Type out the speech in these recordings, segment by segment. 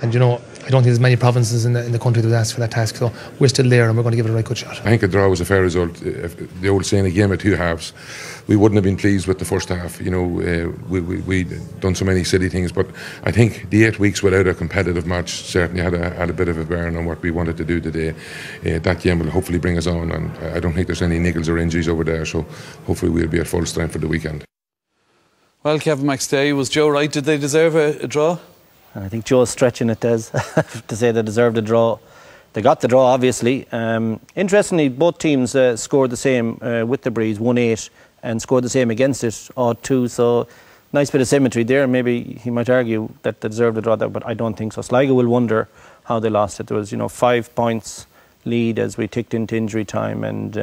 And I don't think there's many provinces in the country that asked for that task, so we're still there and we're going to give it a right good shot. I think a draw was a fair result. The old saying, a game of two halves. We wouldn't have been pleased with the first half. We done so many silly things, but I think the 8 weeks without a competitive match certainly had a bit of a bearing on what we wanted to do today. That game will hopefully bring us on, and I don't think there's any niggles or injuries over there, so hopefully we'll be at full strength for the weekend. Well, Kevin McStay, was Joe right? Did they deserve a draw? I think Joe's stretching it, Des, to say they deserved a draw. They got the draw, obviously. Interestingly, both teams scored the same with the Breeze, 1-8, and scored the same against it, 0-2. So, nice bit of symmetry there. Maybe he might argue that they deserved a draw there, but I don't think so. Sligo will wonder how they lost it. There was, 5 points lead as we ticked into injury time, and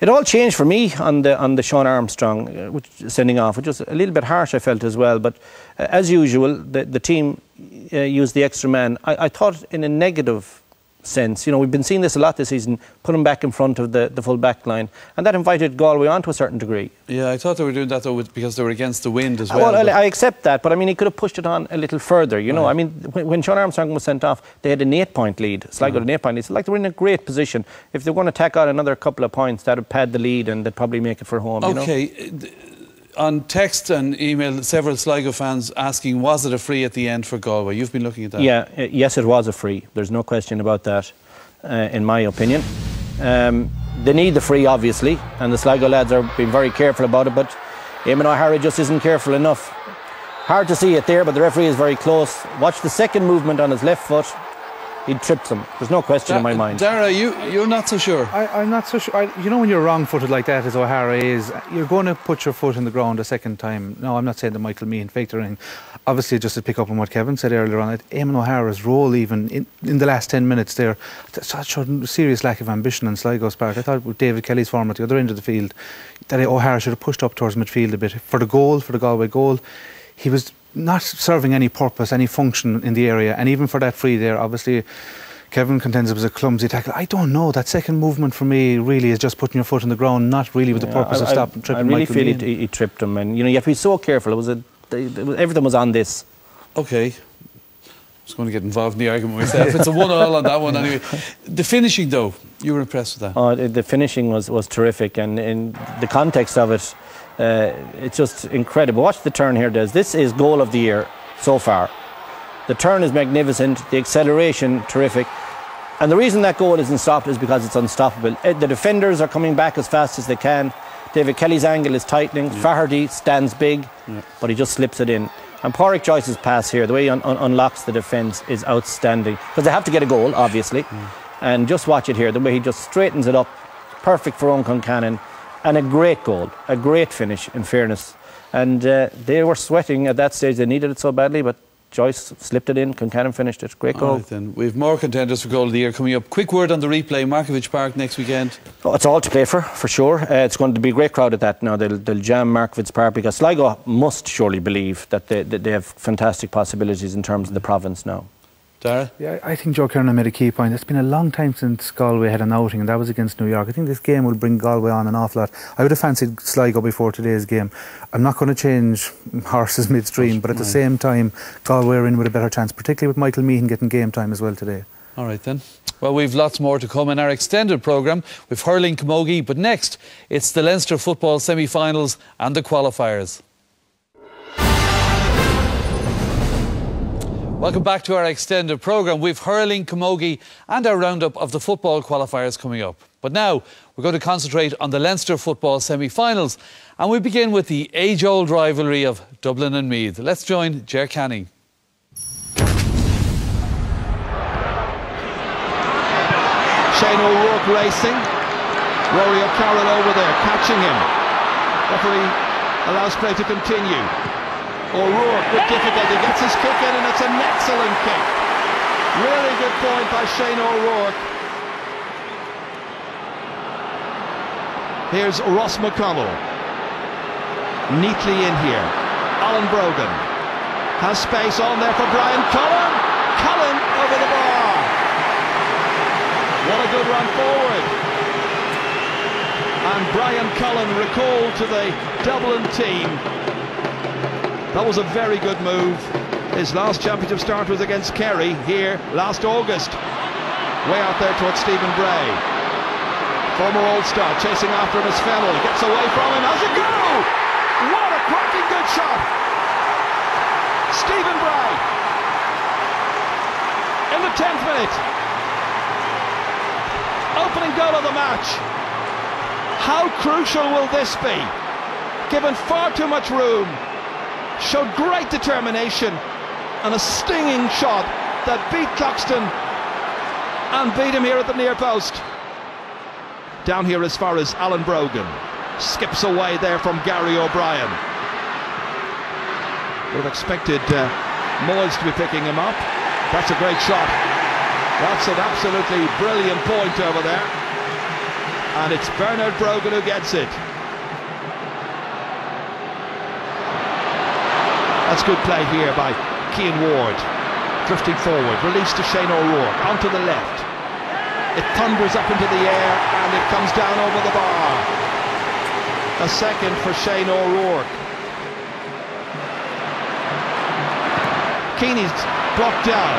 it all changed for me on the Sean Armstrong sending off, which was a little bit harsh, I felt, as well. But as usual, the team used the extra man. I thought in a negative sense. We've been seeing this a lot this season, put him back in front of the full back line, and that invited Galway on to a certain degree. Yeah, I thought they were doing that though because they were against the wind as well. Well, I accept that, but I mean, he could have pushed it on a little further. Right. I mean, when Sean Armstrong was sent off, they had an 8-point lead. Sligo had an 8-point lead. It's like they were in a great position. If they were going to tack on another couple of points, that would pad the lead, and they'd probably make it for home. Okay. On text and email, several Sligo fans asking, was it a free at the end for Galway? You've been looking at that. Yeah, yes, it was a free. There's no question about that. In my opinion. They need the free, obviously, and the Sligo lads are being very careful about it, but Eamon O'Hara just isn't careful enough. Hard to see it there, but the referee is very close. Watch the second movement on his left foot. He tripped him. There's no question in my mind. Dara, you're not so sure? I'm not so sure. When you're wrong-footed like that, as O'Hara is, you're going to put your foot in the ground a second time. No, I'm not saying that Michael Meehan faked or anything. Obviously, just to pick up on what Kevin said earlier on, Eamon O'Hara's role even in the last 10 minutes there, that showed a serious lack of ambition on Sligo's part. I thought with David Kelly's form at the other end of the field, that O'Hara should have pushed up towards midfield a bit. For the Galway goal, he was not serving any purpose, any function in the area, and even for that free there, obviously Kevin contends it was a clumsy tackle. I don't know, that second movement for me really is just putting your foot on the ground, not really with the purpose of stopping, tripping. I really feel he tripped him, and you have to be so careful. Everything was on this. Okay, I was going to get involved in the argument myself. It's a 1-1 on that one anyway. The finishing though, you were impressed with that? The finishing was terrific, and in the context of it, it's just incredible. Watch the turn here, Des. This is goal of the year so far. The turn is magnificent, the acceleration terrific, and the reason that goal isn't stopped is because it's unstoppable. The defenders are coming back as fast as they can. David Kelly's angle is tightening. Faherty stands big, but he just slips it in. And Pádraig Joyce's pass here, the way he unlocks the defence, is outstanding, because they have to get a goal, obviously. And just watch it here, the way he just straightens it up, perfect for Owen Concannon. And a great goal, a great finish, in fairness. And they were sweating at that stage. They needed it so badly, but Joyce slipped it in. Concannon finished it. Great goal. Right, then. We have more contenders for goal of the year coming up. Quick word on the replay. Markievicz Park next weekend. Oh, it's all to play for sure. It's going to be a great crowd at that now. They'll jam Markievicz Park, because Sligo must surely believe that they have fantastic possibilities in terms of the province now. Dara? Yeah, I think Joe Kernan made a key point. It's been a long time since Galway had an outing, and that was against New York. I think this game will bring Galway on an awful lot. I would have fancied Sligo before today's game. I'm not going to change horses midstream, but at the same time, Galway are in with a better chance, particularly with Michael Meehan getting game time as well today. All right then. Well, we've lots more to come in our extended programme with Hurling Camogie, but next it's the Leinster football semi-finals and the qualifiers. Welcome back to our extended programme. We've Hurling, Camogie and our roundup of the football qualifiers coming up. But now we're going to concentrate on the Leinster football semi-finals, and we begin with the age-old rivalry of Dublin and Meath. Let's join Ger Canning. Shane O'Rourke racing. Rory O'Carroll over there, catching him. Referee allows play to continue. O'Rourke with difficulty gets his kick in, and it's an excellent kick. Really good point by Shane O'Rourke. Here's Ross McConnell. Neatly in here. Alan Brogan has space on there for Brian Cullen. Cullen over the bar. What a good run forward. And Brian Cullen recalled to the Dublin team. That was a very good move. His last championship start was against Kerry here last August. Way out there towards Stephen Bray. Former All-Star chasing after him as Fennell. Gets away from him. How's it go? What a cracking good shot. Stephen Bray. In the 10th minute. Opening goal of the match. How crucial will this be? Given far too much room. Showed great determination. And a stinging shot that beat Cluxton and beat him here at the near post. Down here as far as Alan Brogan. Skips away there from Gary O'Brien. Would have expected Moyes to be picking him up. That's a great shot. That's an absolutely brilliant point over there. And it's Bernard Brogan who gets it. That's good play here by Cian Ward, drifting forward, release to Shane O'Rourke, onto the left. It thunders up into the air and it comes down over the bar. A second for Shane O'Rourke. Keeney's blocked down.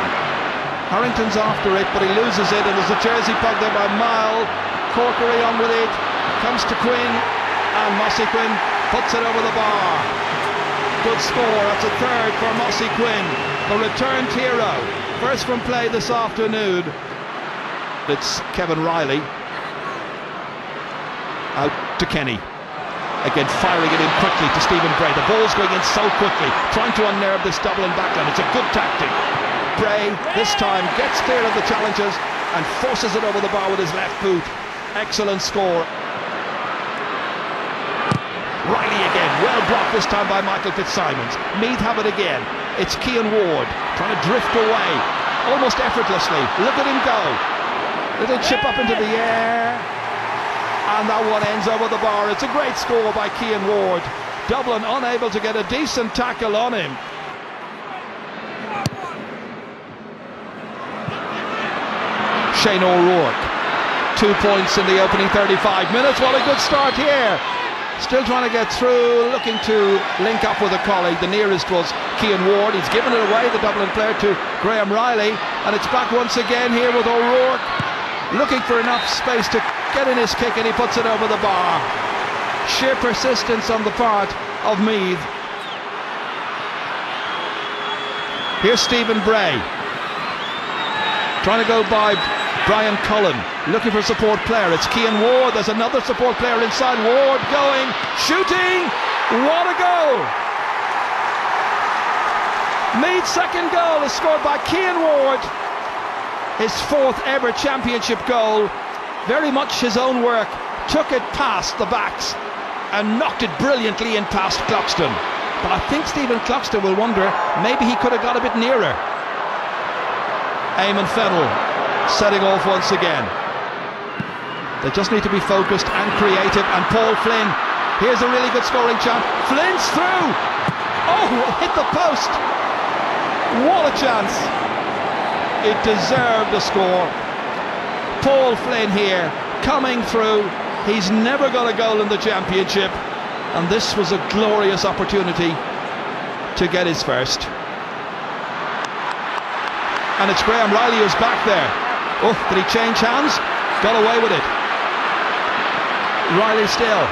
Harrington's after it, but he loses it, and there's a jersey puck there by Mile. Corkery on with it, comes to Quinn, and Mossy Quinn puts it over the bar. Good score, that's a third for Mossy Quinn, the returned hero. First from play this afternoon. It's Kevin Riley. Out to Kenny. Again firing it in quickly to Stephen Bray. The ball's going in so quickly, trying to unnerve this Dublin backline. It's a good tactic. Bray, this time, gets clear of the challenges and forces it over the bar with his left boot. Excellent score. Riley again, well blocked this time by Michael Fitzsimons. Meath have it again. It's Cian Ward trying to drift away, almost effortlessly. Look at him go. Little chip up into the air, and that one ends over the bar. It's a great score by Cian Ward. Dublin unable to get a decent tackle on him. Shane O'Rourke, 2 points in the opening 35 minutes. What a good start here. Still trying to get through, looking to link up with a colleague. The nearest was Cian Ward. He's given it away, the Dublin player, to Graham Riley. And it's back once again here with O'Rourke, looking for enough space to get in his kick, and he puts it over the bar. Sheer persistence on the part of Meath. Here's Stephen Bray, trying to go by Brian Cullen, looking for a support player. It's Cian Ward. There's another support player inside. Ward going, shooting. What a goal! Meath's second goal is scored by Cian Ward. His fourth ever championship goal. Very much his own work. Took it past the backs and knocked it brilliantly in past Cluxton. But I think Stephen Cluxton will wonder, maybe he could have got a bit nearer. Eamon Fennell setting off once again. They just need to be focused and creative. And Paul Flynn, here's a really good scoring chance. Flynn's through. Oh, it hit the post. What a chance. It deserved a score. Paul Flynn here, coming through. He's never got a goal in the championship, and this was a glorious opportunity to get his first. And it's Graham Riley who's back there. Oh, did he change hands? Got away with it. Riley still.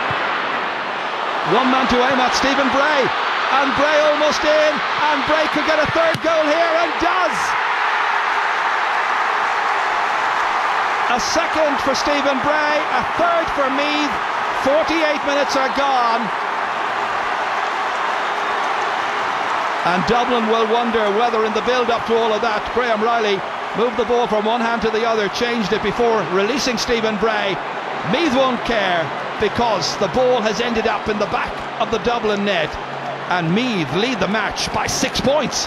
One man to aim at, Stephen Bray. And Bray almost in. And Bray could get a third goal here, and does. A second for Stephen Bray, a third for Meath. 48 minutes are gone. And Dublin will wonder whether in the build-up to all of that, Graham Riley moved the ball from one hand to the other, changed it before releasing Stephen Bray. Meath won't care, because the ball has ended up in the back of the Dublin net, and Meath lead the match by 6 points.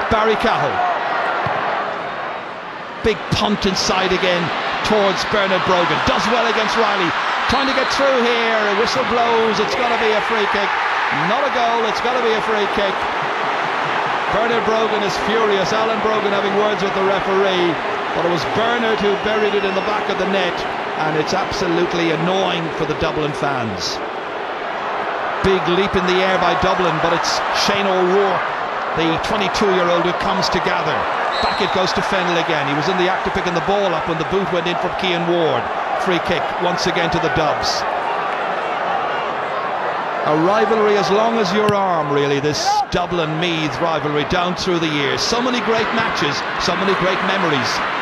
Barry Cahill. Big punt inside again towards Bernard Brogan. Does well against Riley. Trying to get through here. A whistle blows. It's got to be a free kick. Not a goal. It's got to be a free kick. Bernard Brogan is furious. Alan Brogan having words with the referee. But it was Bernard who buried it in the back of the net. And it's absolutely annoying for the Dublin fans. big leap in the air by Dublin, but it's Shane O'Rourke, the 22-year-old, who comes to gather. Back it goes to Fennell again. He was in the act of picking the ball up when the boot went in from Cian Ward. Free kick once again to the Dubs. A rivalry as long as your arm, really, this Dublin-Meath rivalry down through the years. So many great matches, so many great memories.